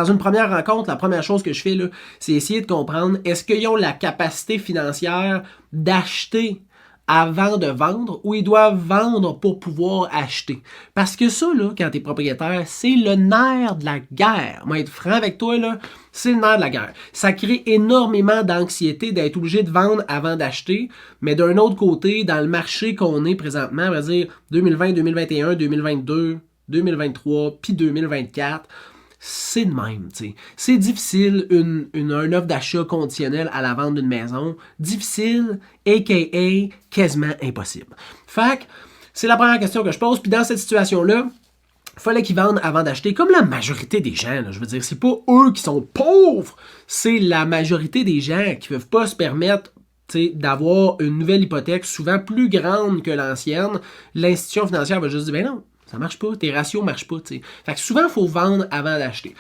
Dans une première rencontre, la première chose que je fais, là, c'est essayer de comprendre est-ce qu'ils ont la capacité financière d'acheter avant de vendre ou ils doivent vendre pour pouvoir acheter. Parce que ça, là, quand tu es propriétaire, c'est le nerf de la guerre. Moi, être franc avec toi, là, c'est le nerf de la guerre. Ça crée énormément d'anxiété d'être obligé de vendre avant d'acheter, mais d'un autre côté, dans le marché qu'on est présentement, on va dire 2020, 2021, 2022, 2023, puis 2024, c'est de même, tu sais. C'est difficile, une offre d'achat conditionnelle à la vente d'une maison. Difficile, a.k.a. quasiment impossible. Fait que, c'est la première question que je pose. Puis dans cette situation-là, il fallait qu'ils vendent avant d'acheter, comme la majorité des gens. Là, je veux dire, c'est pas eux qui sont pauvres, c'est la majorité des gens qui ne peuvent pas se permettre d'avoir une nouvelle hypothèque souvent plus grande que l'ancienne. L'institution financière va juste dire, ben non, ça marche pas, tes ratios marchent pas. T'sais. Fait que souvent, il faut vendre avant d'acheter.